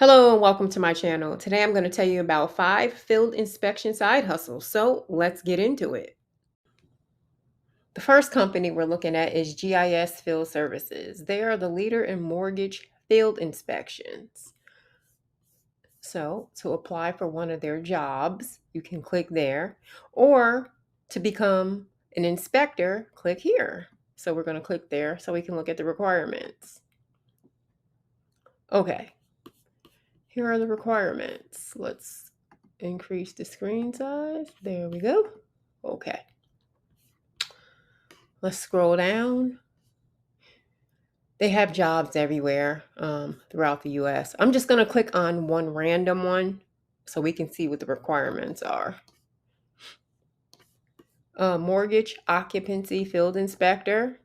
Hello and welcome to my channel. Today I'm going to tell you about 5 field inspection side hustles. So let's get into it. The first company we're looking at is GIS Field Services. They are the leader in mortgage field inspections. So to apply for one of their jobs, you can click there, or to become an inspector, click here. So we're going to click there so we can look at the requirements. Okay, here are the requirements. Let's increase the screen size. There we go. Okay. Let's scroll down. They have jobs everywhere throughout the US. I'm just going to click on one random one so we can see what the requirements are. Mortgage occupancy field inspector.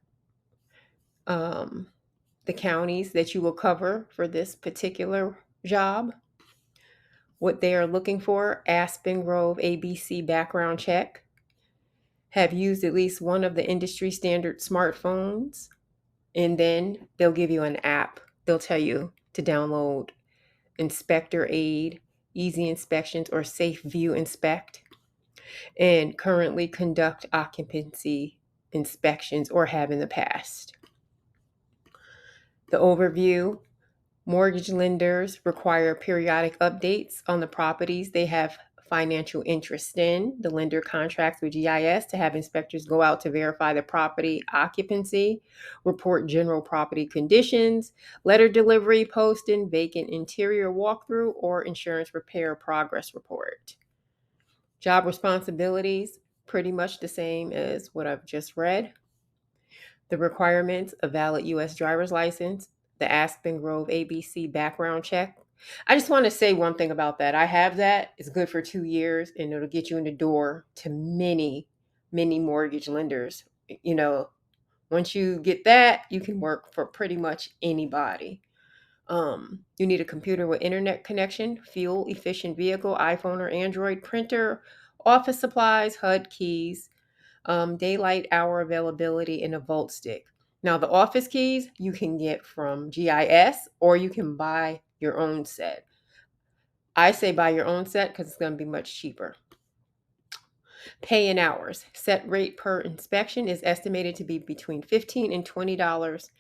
The counties that you will cover for this particular job. What they are looking for: Aspen Grove ABC background check. Have used at least one of the industry standard smartphones. And then they'll give you an app. They'll tell you to download Inspector Aid, Easy Inspections, or Safe View Inspect, and currently conduct occupancy inspections or have in the past. The overview: mortgage lenders require periodic updates on the properties they have financial interest in. The lender contracts with GIS to have inspectors go out to verify the property occupancy, report general property conditions, letter delivery, posting, vacant interior walkthrough, or insurance repair progress report. Job responsibilities, pretty much the same as what I've just read. The requirements: a valid U.S. driver's license, the Aspen Grove ABC background check. I just want to say one thing about that. I have that. It's good for 2 years and it'll get you in the door to many, many mortgage lenders. You know, once you get that, you can work for pretty much anybody. You need a computer with internet connection, fuel efficient vehicle, iPhone or Android printer, office supplies, HUD keys, daylight hour availability, and a Volt stick. Now, the office keys you can get from GIS or you can buy your own set. I say buy your own set because it's going to be much cheaper. Pay in hours. Set rate per inspection is estimated to be between $15 and $20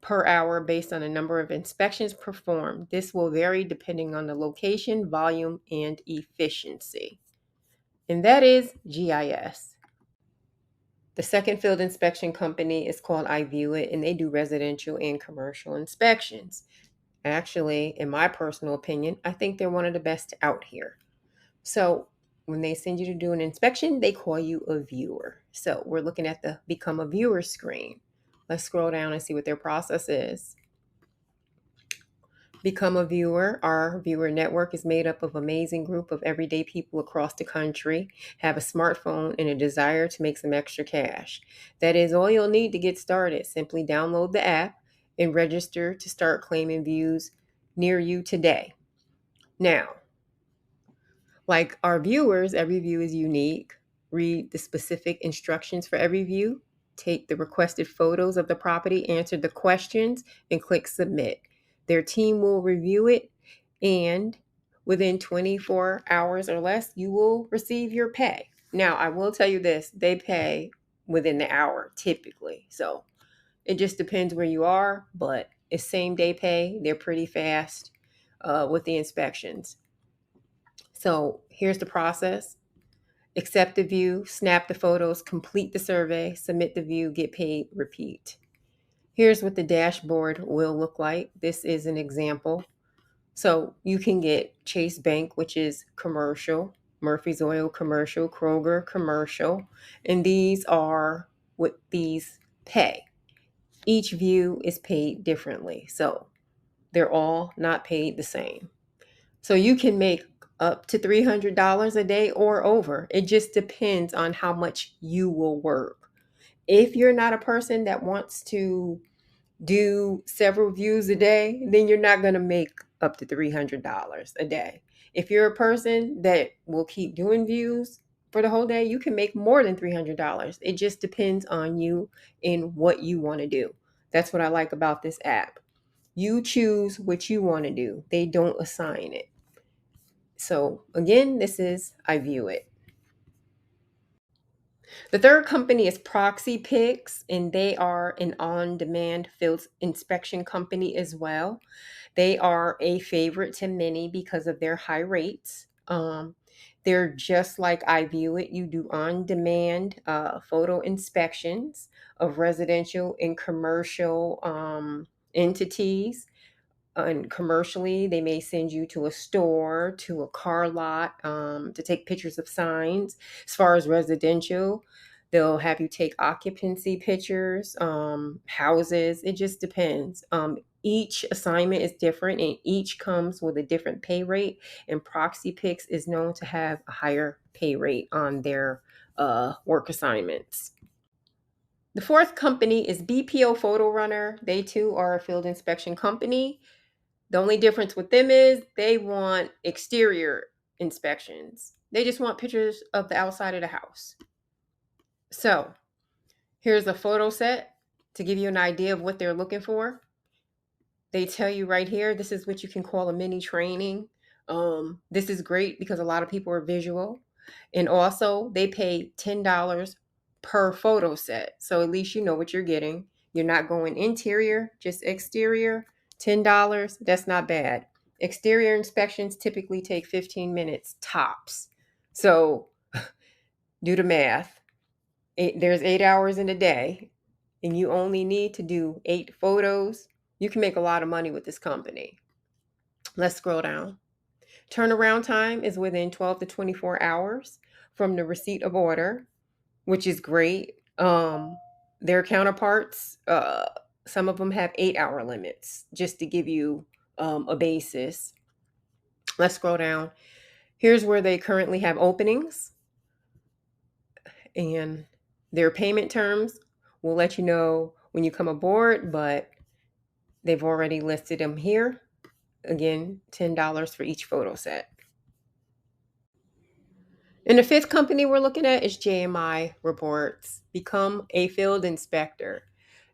per hour based on the number of inspections performed. This will vary depending on the location, volume, and efficiency. And that is GIS. The second field inspection company is called IViewIt, and they do residential and commercial inspections. Actually, in my personal opinion, I think they're one of the best out here. So when they send you to do an inspection, they call you a viewer. So we're looking at the Become a Viewer screen. Let's scroll down and see what their process is. Become a viewer. Our viewer network is made up of an amazing group of everyday people across the country, have a smartphone and a desire to make some extra cash. That is all you'll need to get started. Simply download the app and register to start claiming views near you today. Now, like our viewers, every view is unique. Read the specific instructions for every view. Take the requested photos of the property, answer the questions, and click submit. Their team will review it, and within 24 hours or less, you will receive your pay. Now, I will tell you this, they pay within the hour typically. So it just depends where you are, but it's same day pay. They're pretty fast with the inspections. So here's the process. Accept the view, snap the photos, complete the survey, submit the view, get paid, repeat. Here's what the dashboard will look like. This is an example. So you can get Chase Bank, which is commercial, Murphy's Oil commercial, Kroger commercial, and these are what these pay. Each view is paid differently, so they're all not paid the same. So you can make up to $300 a day or over. It just depends on how much you will work. If you're not a person that wants to do several views a day, then you're not going to make up to $300 a day. If you're a person that will keep doing views for the whole day, you can make more than $300. It just depends on you and what you want to do. That's what I like about this app. You choose what you want to do. They don't assign it. So again, this is IViewIt. The third company is Proxy Pics, and they are an on-demand field inspection company as well. They are a favorite to many because of their high rates. They're just like IViewIt. You do on-demand photo inspections of residential and commercial entities. And commercially, they may send you to a store, to a car lot, to take pictures of signs. As far as residential, they'll have you take occupancy pictures, houses. It just depends. Each assignment is different, and each comes with a different pay rate. And Proxy Pics is known to have a higher pay rate on their work assignments. The fourth company is BPO Photo Runner. They too are a field inspection company. The only difference with them is they want exterior inspections. They just want pictures of the outside of the house. So here's a photo set to give you an idea of what they're looking for. They tell you right here, this is what you can call a mini training. This is great because a lot of people are visual. And also they pay $10 per photo set. So at least you know what you're getting. You're not going interior, just exterior. $10, that's not bad. Exterior inspections typically take 15 minutes tops. So do the math. There's 8 hours in a day, and you only need to do 8 photos. You can make a lot of money with this company. Let's scroll down. Turnaround time is within 12 to 24 hours from the receipt of order, which is great. Their counterparts, some of them have 8-hour limits, just to give you a basis. Let's scroll down. Here's where they currently have openings, and their payment terms will let you know when you come aboard, but they've already listed them here. Again, $10 for each photo set. And the fifth company we're looking at is JMI Reports. Become a field inspector.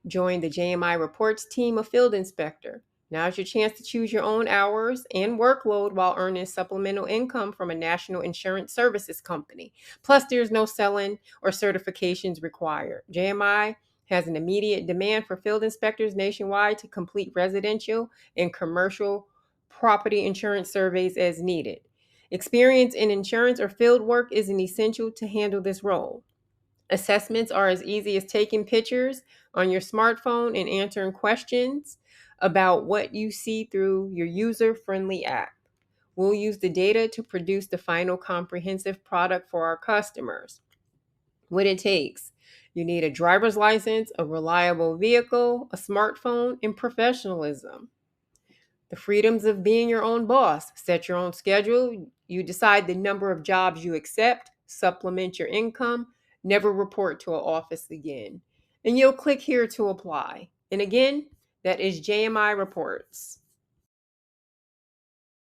Join the JMI Reports team of field inspector. Now's your chance to choose your own hours and workload while earning supplemental income from a national insurance services company. Plus, there's no selling or certifications required. JMI has an immediate demand for field inspectors nationwide to complete residential and commercial property insurance surveys as needed. Experience in insurance or field work is an essential to handle this role. Assessments are as easy as taking pictures on your smartphone and answering questions about what you see through your user-friendly app. We'll use the data to produce the final comprehensive product for our customers. What it takes: you need a driver's license, a reliable vehicle, a smartphone, and professionalism. The freedoms of being your own boss. Set your own schedule. You decide the number of jobs you accept, supplement your income, never report to an office again. And you'll click here to apply. And again, that is JMI Reports.